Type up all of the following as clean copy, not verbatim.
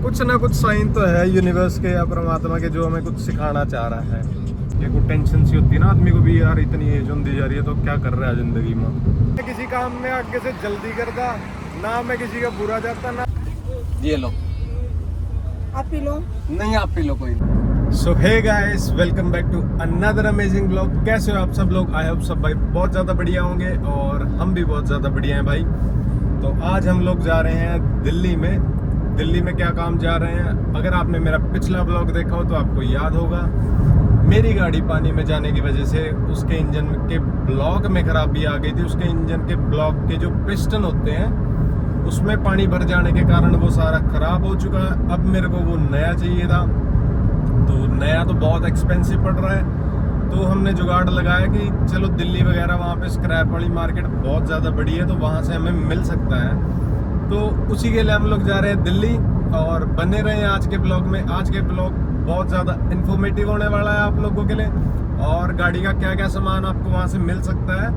कुछ ना कुछ साइन तो है यूनिवर्स के या परमात्मा के जो हमें कुछ सिखाना चाह रहा है। ये कुछ टेंशन सी होती है ना आदमी को भी, यार इतनी एज होती जा रही है तो क्या कर रहा है जिंदगी में। मैं किसी काम में आगे से जल्दी करता ना, मैं किसी का बुरा चाहता ना। ये लो, आप पी लो। नहीं आप पी लो, कोई नहीं। So hey guys, welcome back to another amazing blog. कैसे हो आप सब लोग? आई होप सब भाई बहुत ज़्यादा बढ़िया होंगे और हम भी बहुत ज़्यादा बढ़िया हैं भाई। तो आज हम लोग जा रहे हैं दिल्ली में। दिल्ली में क्या काम जा रहे हैं, अगर आपने मेरा पिछला ब्लॉग देखा हो तो आपको याद होगा। मेरी गाड़ी पानी में जाने की वजह से उसके इंजन के ब्लॉक में खराबी आ गई थी। उसके इंजन के ब्लॉक के जो पिस्टन होते हैं उसमें पानी भर जाने के कारण वो सारा खराब हो चुका है। अब मेरे को वो नया चाहिए था, तो नया तो बहुत एक्सपेंसिव पड़ रहा है। तो हमने जुगाड़ लगाया कि चलो दिल्ली वगैरह वहाँ पे स्क्रैप वाली मार्केट बहुत ज़्यादा बड़ी है, तो वहाँ से हमें मिल सकता है। तो उसी के लिए हम लोग जा रहे हैं दिल्ली। और बने रहे आज के ब्लॉग में। आज के ब्लॉग बहुत ज़्यादा इन्फॉर्मेटिव होने वाला है आप लोगों के लिए, और गाड़ी का क्या क्या सामान आपको वहाँ से मिल सकता है।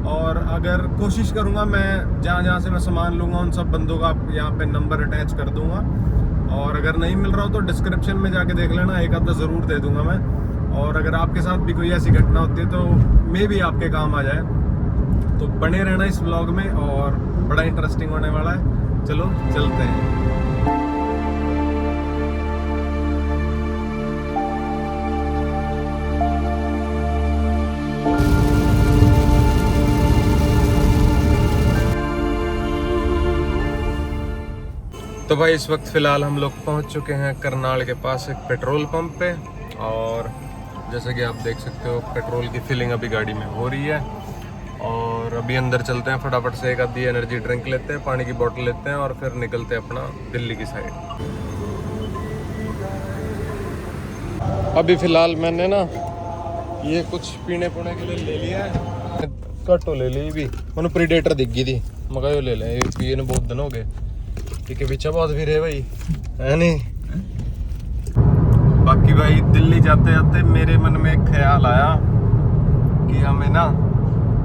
और अगर कोशिश करूँगा मैं जहाँ जहाँ से मैं सामान लूँगा उन सब बंदों का यहाँ पे नंबर अटैच कर दूँगा। और अगर नहीं मिल रहा हो तो डिस्क्रिप्शन में जाके देख लेना, एक आधा ज़रूर दे दूँगा मैं। और अगर आपके साथ भी कोई ऐसी घटना होती है तो मे भी आपके काम आ जाए। तो बने रहना इस ब्लॉग में, और बड़ा इंटरेस्टिंग होने वाला है। चलो चलते हैं। तो भाई इस वक्त फ़िलहाल हम लोग पहुंच चुके हैं करनाल के पास एक पेट्रोल पंप पे। और जैसे कि आप देख सकते हो पेट्रोल की फिलिंग अभी गाड़ी में हो रही है। और अभी अंदर चलते हैं, फटाफट से एक आधी एनर्जी ड्रिंक लेते हैं, पानी की बोतल लेते हैं और फिर निकलते हैं अपना दिल्ली की साइड। अभी फ़िलहाल मैंने ना ये कुछ पीने पुणे के लिए ले लिया है। कटो ले ली भी, मैंने प्रीडेटर दिख गई थी, मगर यो ले लें, ये पिए ने बहुत दिन हो गए। ठीक है पीछे बहुत फिर है भाई, है नहीं। बाकी भाई दिल्ली जाते जाते मेरे मन में एक ख्याल आया कि हमें ना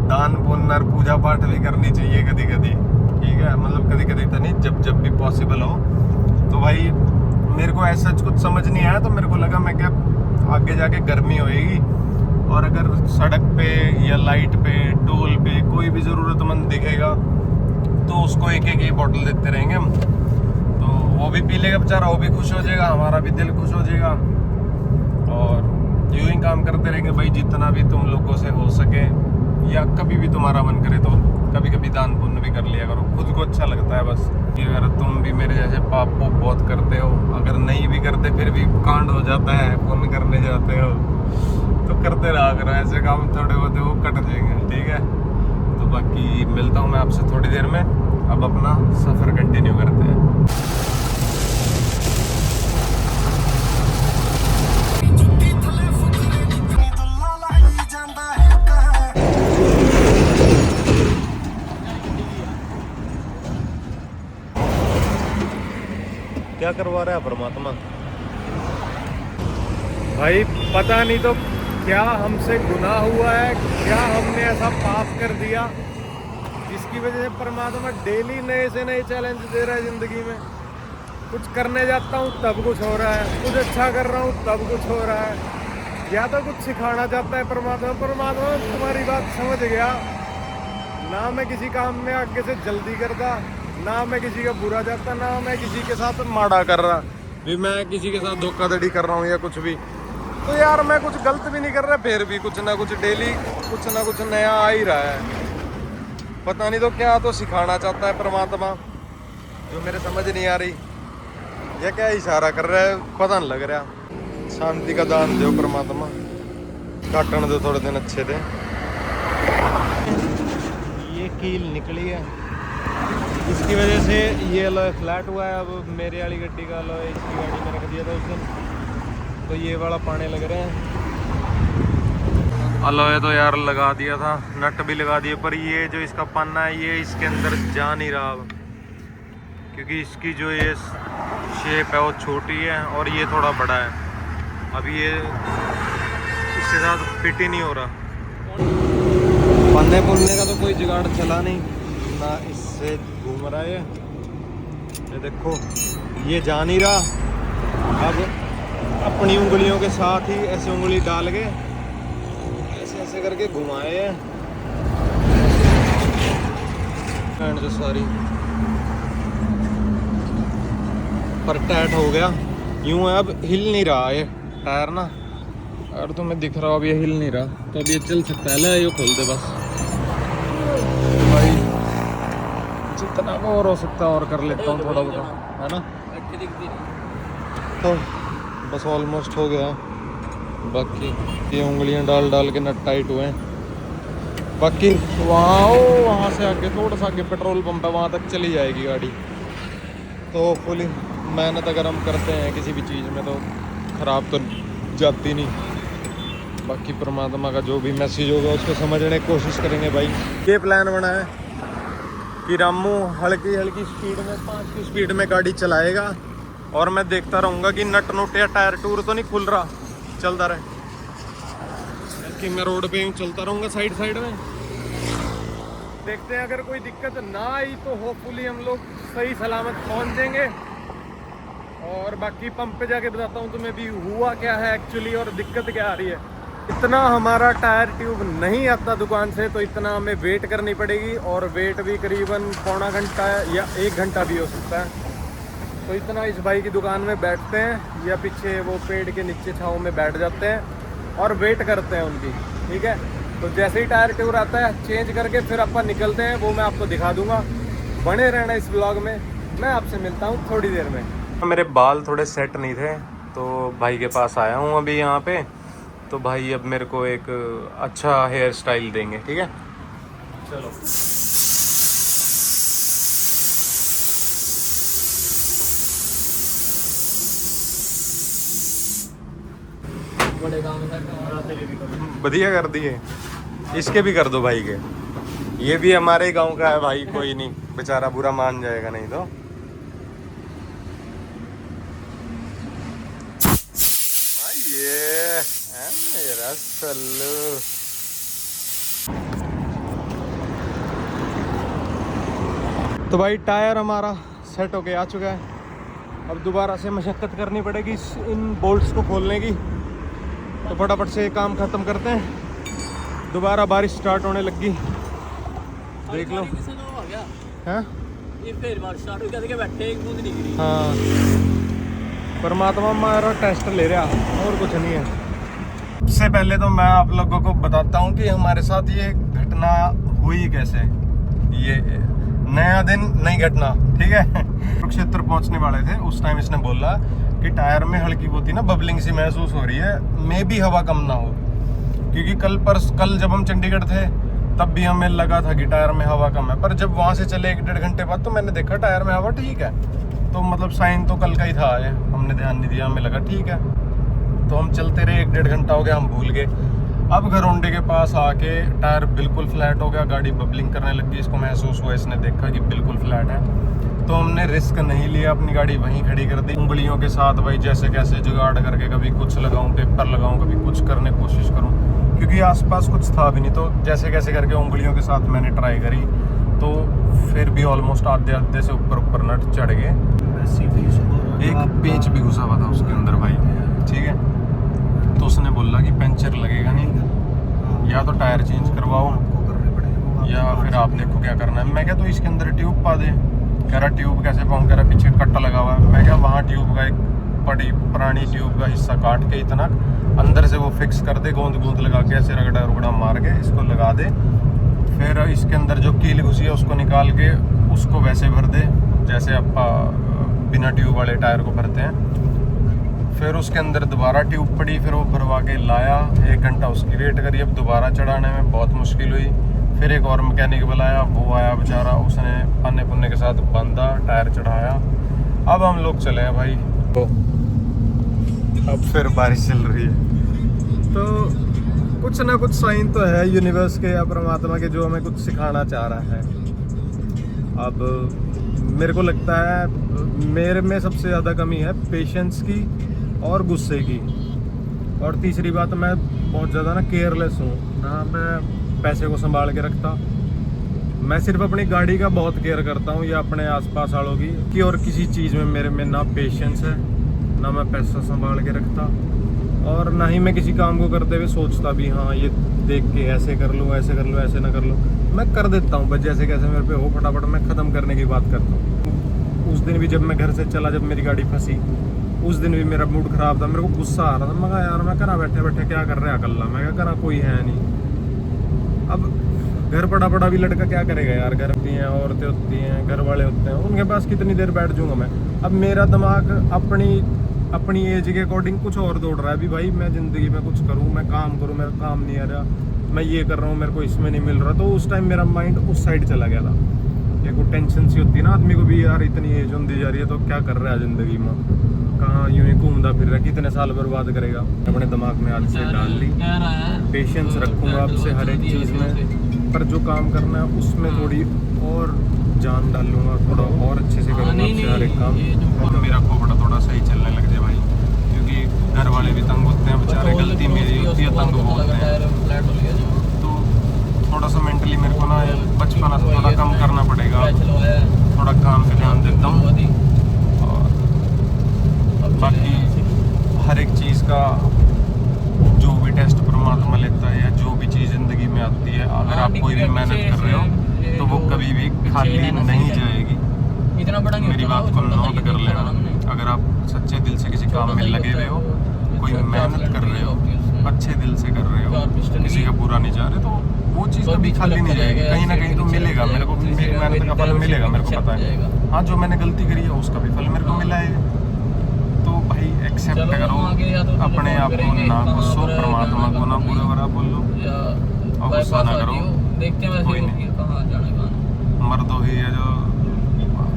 दान पुण्य और पूजा पाठ भी करनी चाहिए कभी कभी। ठीक है, मतलब कभी कभी तो नहीं, जब जब भी पॉसिबल हो। तो भाई मेरे को ऐसा कुछ समझ नहीं आया, तो मेरे को लगा मैं क्या आगे जाके गर्मी होएगी और अगर सड़क पे या लाइट पे टोल पे कोई भी ज़रूरतमंद दिखेगा तो उसको एक एक ही बोतल देते रहेंगे हम। तो वो भी पी लेगा बेचारा, वो भी खुश हो जाएगा, हमारा भी दिल खुश हो जाएगा। और यूं ही काम करते रहेंगे भाई, जितना भी तुम लोगों से हो सके, या कभी भी तुम्हारा मन करे तो कभी कभी दान पुण्य भी कर लिया करो, खुद को अच्छा लगता है बस। कि अगर तुम भी मेरे जैसे पाप को बहुत करते हो, अगर नहीं भी करते फिर भी कांड हो जाता है, पुण्य करने जाते हो तो करते रहा करो, ऐसे काम थोड़े बहुत वो कट जाएंगे। ठीक है, तो बाकी मिलता हूँ मैं आपसे थोड़ी देर में। अब अपना सफ़र कंटिन्यू करते हैं। क्या करवा रहा है परमात्मा भाई, पता नहीं तो क्या हमसे गुनाह हुआ है, क्या हमने ऐसा पाप कर दिया जिसकी वजह से परमात्मा डेली नए से नए चैलेंज दे रहा है ज़िंदगी में। कुछ करने जाता हूँ तब कुछ हो रहा है, कुछ अच्छा कर रहा हूँ तब कुछ हो रहा है। या तो कुछ सिखाना चाहता है परमात्मा। परमात्मा तुम्हारी बात समझ गया ना, मैं किसी काम में आगे से जल्दी करता ना, मैं किसी का बुरा चाहता ना, मैं किसी के साथ माड़ा कर रहा भी, मैं किसी के साथ धोखाधड़ी कर रहा हूँ या कुछ भी। तो यार मैं कुछ गलत भी नहीं कर रहा, फिर भी कुछ ना कुछ डेली कुछ ना कुछ नया आ ही रहा है। पता नहीं तो क्या तो सिखाना चाहता है परमात्मा, जो मेरे समझ नहीं आ रही। या क्या इशारा कर रहा है पता नहीं लग रहा। शांति का दान दो परमात्मा, काटने दो थोड़े दिन अच्छे थे। ये कील निकली है, इसकी वजह से ये अलॉय फ्लैट हुआ है। अब मेरे वाली गड्डी का अलॉय इसकी गाड़ी में रख दिया था उस दिन, तो ये वाला पाने लग रहे हैं। अलॉय तो यार लगा दिया था, नट भी लगा दिए, पर ये जो इसका पन्ना है ये इसके अंदर जा नहीं रहा अब, क्योंकि इसकी जो ये शेप है वो छोटी है और ये थोड़ा बड़ा है। अब ये इसके साथ फिट ही नहीं हो रहा। पन्ने पुन्ने का तो कोई जुगाड़ चला नहीं ना, इससे घूम रहा है ये देखो। ये जा नहीं रहा। अब अपनी उंगलियों के साथ ही ऐसे उंगली डाल के ऐसे ऐसे करके घुमाए हैं एंड जो सारी पर टाइट हो गया यूं है। अब हिल नहीं रहा ये टायर ना, और तुम्हें दिख रहा हो अब ये हिल नहीं रहा, तो अब ये चल सकता है। ले ये खोल दे बस भाई, जितना और हो सकता है और कर लेता हूँ थोड़ा बहुत, है ना। तो बस ऑलमोस्ट हो गया, बाकी ये उंगलियां डाल डाल के नट टाइट हुए हैं। बाकी वहाँ से आगे थोड़ा सा आगे पेट्रोल पंप है, वहाँ तक चली जाएगी गाड़ी। तो फुली मेहनत अगर हम करते हैं किसी भी चीज़ में तो ख़राब तो जाती नहीं। बाकी परमात्मा का जो भी मैसेज होगा उसको समझने की कोशिश करेंगे भाई। ये प्लान बना है कि रामू हल्की हल्की स्पीड में 5 की स्पीड में गाड़ी चलाएगा और मैं देखता रहूँगा कि नट नोट या टायर टूर तो नहीं खुल रहा, चलता रहे कि मैं रोड पे यूँ चलता रहूँगा साइड साइड में। देखते हैं अगर कोई दिक्कत ना आई तो होपफुली हम लोग सही सलामत पहुँच जाएंगे। और बाकी पंप पे जाके बताता हूँ तुम्हें भी हुआ क्या है एक्चुअली और दिक्कत क्या आ रही है। इतना हमारा टायर ट्यूब नहीं आता दुकान से, तो इतना हमें वेट करनी पड़ेगी, और वेट भी करीबन पौना घंटा या 1 घंटा भी हो सकता है। तो इतना इस भाई की दुकान में बैठते हैं या पीछे वो पेड़ के नीचे छाँव में बैठ जाते हैं और वेट करते हैं उनकी, ठीक है। तो जैसे ही टायर ट्यूब आता है चेंज करके फिर अपन निकलते हैं, वो मैं आपको दिखा दूंगा। बने रहना इस ब्लॉग में, मैं आपसे मिलता हूँ थोड़ी देर में। मेरे बाल थोड़े सेट नहीं थे तो भाई के पास आया हूँ अभी यहाँ पे, तो भाई अब मेरे को एक अच्छा हेयर स्टाइल देंगे, ठीक है। चलो बढ़िया कर दिए, इसके भी कर दो भाई के। ये भी हमारे गांव का है भाई, कोई नहीं बेचारा बुरा मान जाएगा नहीं तो। ये है मेरा सल्लू। तो भाई टायर हमारा सेट होके आ चुका है। अब दोबारा से मशक्कत करनी पड़ेगी इन बोल्ट्स को खोलने की, तो फटाफट से काम ख़त्म करते हैं। दोबारा बारिश स्टार्ट होने लगी, देख लो। हाँ हाँ, परमात्मा हमारा टेस्ट ले रहा और कुछ नहीं है। सबसे पहले तो मैं आप लोगों को बताता हूँ कि हमारे साथ ये घटना हुई कैसे। ये नया दिन नई घटना, ठीक है। कुरुक्षेत्र पहुँचने वाले थे उस टाइम इसने बोला कि टायर में हल्की होती ना बबलिंग सी महसूस हो रही है, मे भी हवा कम ना हो, क्योंकि कल जब हम चंडीगढ़ थे तब भी हमें लगा था कि टायर में हवा कम है, पर जब वहाँ से चले 1-1.5 घंटे बाद तो मैंने देखा टायर में हवा ठीक है। तो मतलब साइन तो कल का ही था, हमने ध्यान नहीं दिया, हमें लगा ठीक है। तो हम चलते रहे, 1-1.5 घंटा हो गया, हम भूल गए। अब घरौंडे के पास आके टायर बिल्कुल फ्लैट हो गया, गाड़ी बबलिंग करने लगी, इसको महसूस हुआ, इसने देखा कि बिल्कुल फ्लैट है। तो हमने रिस्क नहीं लिया, अपनी गाड़ी वहीं खड़ी कर दी। उंगलियों के साथ भाई जैसे कैसे जुगाड़ करके कभी कुछ लगाऊं, पेपर लगाऊं, कभी कुछ करने की कोशिश करूं, क्योंकि आसपास कुछ था भी नहीं। तो जैसे कैसे करके उंगलियों के साथ मैंने ट्राई करी, तो फिर भी ऑलमोस्ट आधे से ऊपर नट चढ़ गए। एक पेच भी घुसा हुआ था उसके अंदर भाई, ठीक है। तो उसने बोला कि पंचर लगेगा नहीं, या तो टायर चेंज करवाओ या फिर आप देखो क्या करना है। मैं क्या तो इसके अंदर ट्यूब पा दे। कह रहा ट्यूब कैसे पाऊँ, कह रहा पीछे कट्टा लगा हुआ है। मैं क्या वहाँ ट्यूब का एक बड़ी पुरानी ट्यूब का हिस्सा काट के इतना अंदर से वो फिक्स कर दे, गोंद लगा के ऐसे रगड़ा मार के इसको लगा दे। फिर इसके अंदर जो कील घुसी है उसको निकाल के उसको वैसे भर दे जैसे आप बिना ट्यूब वाले टायर को भरते हैं। फिर उसके अंदर दोबारा ट्यूब पड़ी, फिर वो भरवा के लाया, 1 घंटा उसकी वेट करी। अब दोबारा चढ़ाने में बहुत मुश्किल हुई। फिर एक और मैकेनिक बुलाया, वो आया बेचारा, उसने पन्ने पुन्ने के साथ बांधा, टायर चढ़ाया। अब हम लोग चले हैं भाई। तो अब फिर बारिश चल रही है, तो कुछ ना कुछ साइन तो है यूनिवर्स के या परमात्मा के जो हमें कुछ सिखाना चाह रहा है। अब मेरे को लगता है मेरे में सबसे ज़्यादा कमी है पेशेंस की और गुस्से की। और तीसरी बात, मैं बहुत ज़्यादा ना केयरलेस हूँ ना, मैं पैसे को संभाल के रखता मैं सिर्फ अपनी गाड़ी का बहुत केयर करता हूँ या अपने आसपास वालों की कि और किसी चीज़ में मेरे में ना पेशेंस है, ना मैं पैसा संभाल के रखता, और ना ही मैं किसी काम को करते हुए सोचता भी हाँ ये देख के ऐसे कर लूँ, ऐसे कर लूँ, ऐसे ना कर लूँ। मैं कर देता हूँ, बस जैसे कैसे मेरे पे हो फटाफट मैं ख़त्म करने की बात करता हूँ। उस दिन भी जब मैं घर से चला, जब मेरी गाड़ी फंसी, उस दिन भी मेरा मूड ख़राब था, मेरे को गुस्सा आ रहा था। मैं कहा यार मैं करा बैठे बैठे क्या कर रहा है अकल्ला, मैं क्या करा, कोई है नहीं। अब घर पड़ा पड़ा भी लड़का क्या करेगा यार, घर होती हैं, औरतें होती हैं, घर वाले होते हैं, उनके पास कितनी देर बैठ जाऊंगा मैं। अब मेरा दिमाग अपनी एज के अकॉर्डिंग कुछ और दौड़ रहा है भी भाई, मैं ज़िंदगी में कुछ करूँ, मैं काम करूँ, मेरा काम नहीं आ रहा, मैं ये कर रहा हूँ, मेरे को इसमें नहीं मिल रहा। तो उस टाइम मेरा माइंड उस साइड चला गया था। एक वो टेंशन सी होती है ना आदमी को भी, यार इतनी एज होती जा रही है तो क्या कर रहा है ज़िंदगी में, कहाँ यूँ ही घूमता फिर रहा, कितने साल बर्बाद करेगा। अपने दिमाग में आज से डाल ली, पेशेंस रखूँगा आपसे हर एक चीज़ में, पर जो काम करना है उसमें थोड़ी और जान डालूंगा, थोड़ा और अच्छे से करूँगा आपसे हर एक काम, और मेरा खोपड़ा थोड़ा सही चलने लग जाए भाई। क्योंकि घर वाले भी तंग होते हैं बेचारे, गलती मेरी होती है, तंग होते हैं। तो थोड़ा सा मेंटली मेरे को ना बचपना से थोड़ा कम करना पड़ेगा, थोड़ा काम पे ध्यान देता हूँ। और बाकी हर एक चीज़ का जो भी टेस्ट परमात्मा लेता है, या जो भी चीज़ ज़िंदगी में आती है, अगर आप कोई भी मेहनत कर रहे हो तो वो कभी भी खाली नहीं जाएगी। मेरी बात को नोट कर लेना। अगर आप सच्चे दिल से किसी काम में लगे हुए हो, कोई मेहनत कर रहे हो, अच्छे दिल से कर रहे हो, किसी का बुरा नहीं चाह रहे, तो वो चीज़ कभी खाली नहीं जाएगी, कहीं ना कहीं तो मिलेगा मेरे को, मेरी मेहनत का फल मिलेगा, मेरे को पता है। हाँ, जो मैंने गलती करी है उसका भी फल मेरे को मिला है। तो भाई एक्सेप्ट करो, अपने आप को ना गुस्सो, परमात्मा को ना बुरा भरा बोलो, और गुस्सा ना करो, कोई नहीं। मर्दों ही है जो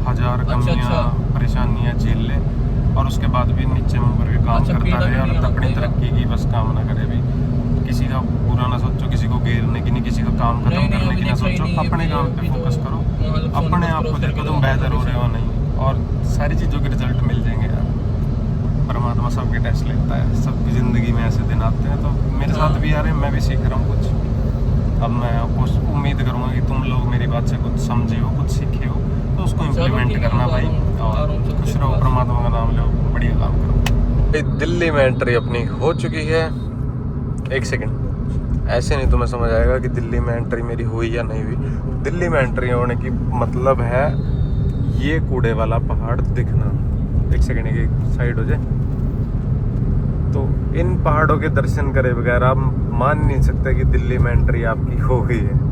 हजार कमियां परेशानियां झेल ले और उसके बाद भी नीचे मुंह करके काम करता रहे और अपनी तरक्की की बस कामना करे। भी किसी का बुरा ना सोचो, किसी को घेरने की नहीं, किसी का काम खत्म करने की ना सोचो, अपने काम पे फोकस करो, अपने आप को देखो तुम बेहतर हो रहे हो नहीं, और सारी चीज़ों के रिजल्ट मिल जाएंगे यार। परमात्मा सबके टेस्ट लेता है, सबकी ज़िंदगी में ऐसे दिन आते हैं। तो मेरे साथ भी आ रहे हैं, मैं भी सीख रहा हूँ कुछ। अब मैं कुछ उम्मीद करूँगा कि तुम लोग मेरी बात से कुछ समझे हो, कुछ सीखे हो, तो उसको इम्प्लीमेंट करना भाई, और खुश रहो, परमात्मा का नाम लो, बढ़िया काम करो। दिल्ली में एंट्री अपनी हो चुकी है। एक सेकंड, ऐसे नहीं तुम्हें समझ आएगा कि दिल्ली में एंट्री मेरी हुई या नहीं हुई। दिल्ली में एंट्री होने की मतलब है ये कूड़े वाला पहाड़ दिखना। एक सेकंड, एक साइड हो जाए। तो इन पहाड़ों के दर्शन करे बगैर आप मान नहीं सकते कि दिल्ली में एंट्री आपकी हो गई है।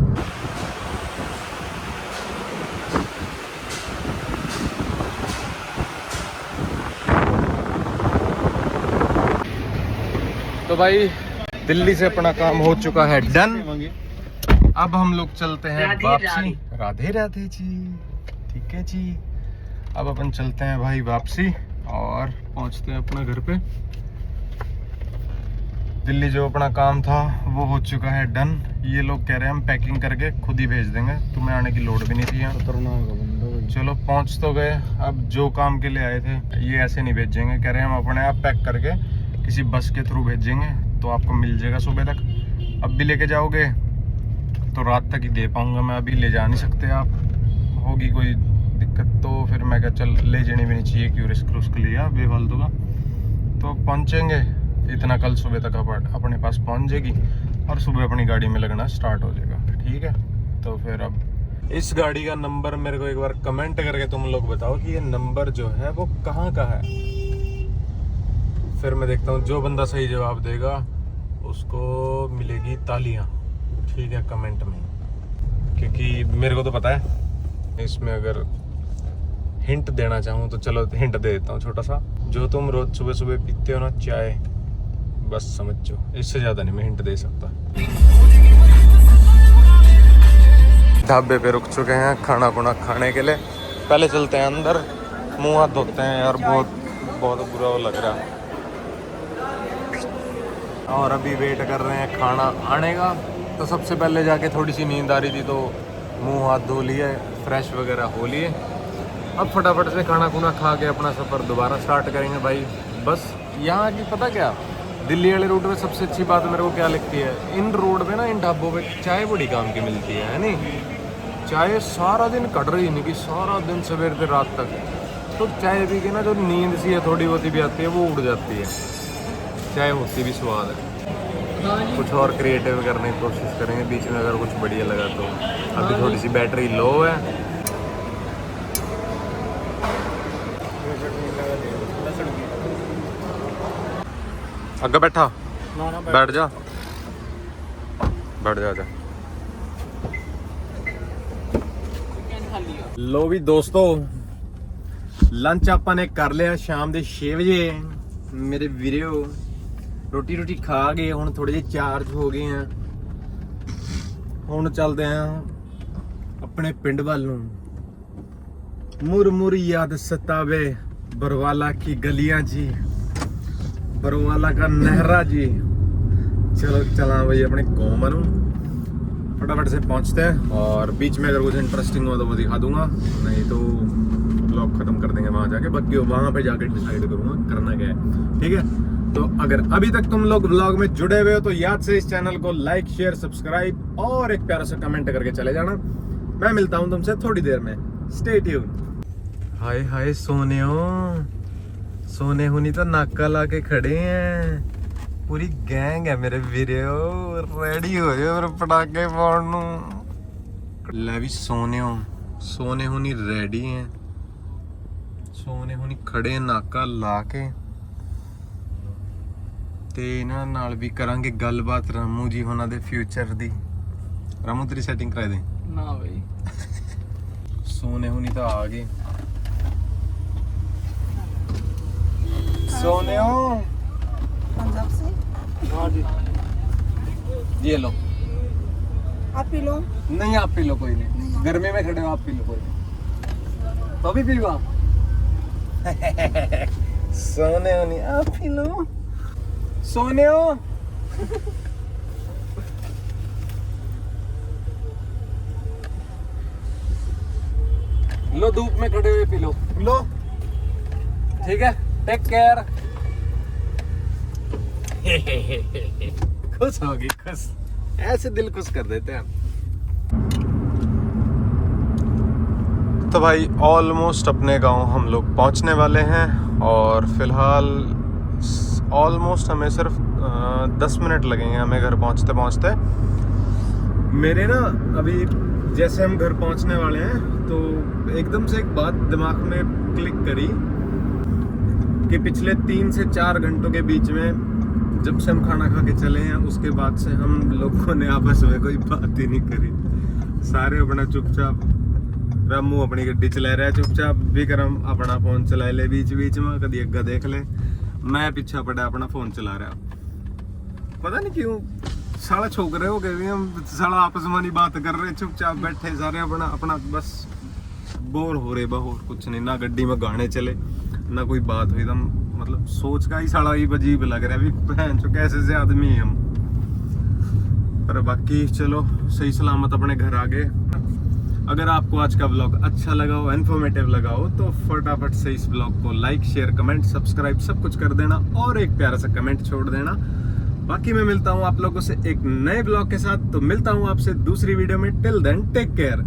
तो भाई दिल्ली से अपना काम हो चुका है डन। अब हम लोग चलते हैं वापसी। राधे राधे जी, ठीक है जी। अब अपन चलते हैं भाई वापसी और पहुंचते हैं अपना घर पे। दिल्ली जो अपना काम था वो हो चुका है डन। ये लोग कह रहे हैं हम पैकिंग करके खुद ही भेज देंगे, तुम्हें आने की लोड़ भी नहीं थी यहाँ। चलो पहुंच तो गए। अब जो काम के लिए आए थे ये ऐसे नहीं भेजेंगे, कह रहे हैं हम अपने आप पैक करके किसी बस के थ्रू भेजेंगे, तो आपको मिल जाएगा सुबह तक। अब भी लेके जाओगे तो रात तक ही दे पाऊंगा मैं, अभी ले जा नहीं सकते आप, होगी कोई दिक्कत तो फिर मैं क्या, चल ले जानी भी नहीं चाहिए, क्यों रिस्क उसके लिए बेफालतू का। तो पहुंचेंगे इतना, कल सुबह तक अपने पास पहुंच जाएगी और सुबह अपनी गाड़ी में लगना स्टार्ट हो जाएगा, ठीक है। तो फिर अब इस गाड़ी का नंबर मेरे को एक बार कमेंट करके तुम लोग बताओ कि ये नंबर जो है वो कहाँ का है। फिर मैं देखता हूँ, जो बंदा सही जवाब देगा उसको मिलेगी तालियां, ठीक है, कमेंट में। क्योंकि मेरे को तो पता है इसमें, अगर हिंट देना चाहूँ तो चलो हिंट दे देता हूँ छोटा सा। जो तुम रोज सुबह सुबह पीते हो ना चाय, बस समझो, इससे ज़्यादा नहीं मैं हिंट दे सकता। ढाबे पे रुक चुके हैं खाना खुना खाने के लिए। पहले चलते हैं अंदर, मुंह हाथ धोते हैं यार, बहुत बुरा वो लग रहा है। और अभी वेट कर रहे हैं खाना आने का। तो सबसे पहले जाके थोड़ी सी नींद आ रही थी तो मुंह हाथ धो लिए, फ्रेश वगैरह हो लिए। अब फटाफट से खाना खुना खा के अपना सफ़र दोबारा स्टार्ट करेंगे भाई। बस यहाँ की पता क्या, दिल्ली वाले रूट में सबसे अच्छी बात मेरे को क्या लगती है, इन रोड पे ना, इन ढाबों पे चाय बड़ी काम की मिलती है नहीं। चाय सारा दिन कट रही नहीं कि सारा दिन सवेर से रात तक तो चाय पी के ना जो नींद सी है थोड़ी बहुत भी आती है वो उड़ जाती है। चाय होती भी स्वाद है। कुछ और क्रिएटिव करने की कोशिश करेंगे बीच में अगर कुछ बढ़िया लगा तो। अभी थोड़ी सी बैटरी लो है। अगर बैठा बैठ जा जा। लो भी दोस्तों लंच ਆਪਾਂ ਨੇ ਕਰ ਲਿਆ ਸ਼ਾਮ ਦੇ 6 ਵਜੇ ਮੇਰੇ ਵੀਰੋ। ਰੋਟੀ ਖਾ ਗਏ ਹੁਣ ਥੋੜੇ ਜਿਹੇ ਚਾਰਜ ਹੋ ਗਏ ਆ। ਹੁਣ ਚੱਲਦੇ ਆ ਆਪਣੇ ਪਿੰਡ ਵੱਲ ਨੂੰ। मुर याद सतावे बरवाला की गलियां जी, बरवाला का नहरा जी। चलो चला भाई अपने गाँव में फटाफट से पहुंचते हैं और बीच में अगर कुछ इंटरेस्टिंग हो तो वो दिखा दूंगा, नहीं तो ब्लॉग खत्म कर देंगे वहां जाके। बाकी वहां पे जाके डिसाइड करूंगा करना क्या है, ठीक है। तो अगर अभी तक तुम लोग ब्लॉग में जुड़े हुए हो तो याद से इस चैनल को लाइक शेयर सब्सक्राइब और एक प्यारा सा कमेंट करके चले जाना। मैं मिलता हूं तुमसे थोड़ी देर में, स्टे ट्यून। हाय हाय सोने हुनी तो नाका ला के खड़े हैं। पूरी गैंग है मेरे वीडियो, रेडी हो जाओ मेरे पटाखे फोड़न। ले भी सोने हुनी रेडी हैं, सोने हुनी खड़े नाका ला के ते इन्हां नाल भी करांगे गलबात रामू जी होना दे फ्यूचर दी। रामू तेरी सेटिंग करा दे ना भाई। सोने हुनी तो आ गए। सोने पंजाब से हाँ जी ये लो। आप पी लो। नहीं आप पी लो, कोई नहीं, गर्मी में खड़े हो आप पी लो, कोई नहीं। तो अभी पी लो आप। सोने हुनी आप पी लो। सोने हो लो, धूप में खड़े हुए पी लो। लो ठीक है, टेक केयर। खुश होगी, खुश ऐसे दिल खुश कर देते हैं। तो भाई ऑलमोस्ट अपने गांव हम लोग पहुंचने वाले हैं और फिलहाल ऑलमोस्ट हमें सिर्फ 10 मिनट लगेंगे हमें घर पहुंचते पहुंचते। मेरे ना अभी जैसे हम घर पहुंचने वाले हैं तो एकदम से एक बात दिमाग में क्लिक करी कि पिछले 3 से 4 घंटों के बीच में जब से हम खाना खा के चले हैं उसके बाद से हम लोगों ने आपस में कोई बात ही नहीं करी। सारे अपना चुपचाप, रामू अपनी गड्डी चला रहा है चुपचाप, विक्रम अपना फोन चला ले बीच बीच में, कभी अग्गा देख ले, मैं पीछा पड़ा अपना फोन चला रहा। पता नहीं क्यों साला छोकरे हो गए हम, साला आपस में नहीं बात कर रहे, चुपचाप बैठे सारे अपना अपना बस बोर हो रहे, और कुछ नहीं। ना गड्डी में गाने चले ना कोई बात हुई, एकदम मतलब सोच का ही साला ही अजीब लग रहा है। अभी बहन चो कैसे से आदमी है हम, पर बाकी चलो सही सलामत अपने घर आ गए। अगर आपको आज का ब्लॉग अच्छा लगा हो, इन्फॉर्मेटिव लगा हो तो फटाफट से इस ब्लॉग को लाइक शेयर कमेंट सब्सक्राइब सब कुछ कर देना और एक प्यारा सा कमेंट छोड़ देना। बाकी मैं मिलता हूँ आप लोगों से एक नए ब्लॉग के साथ, तो मिलता हूँ आपसे दूसरी वीडियो में। Till then take care.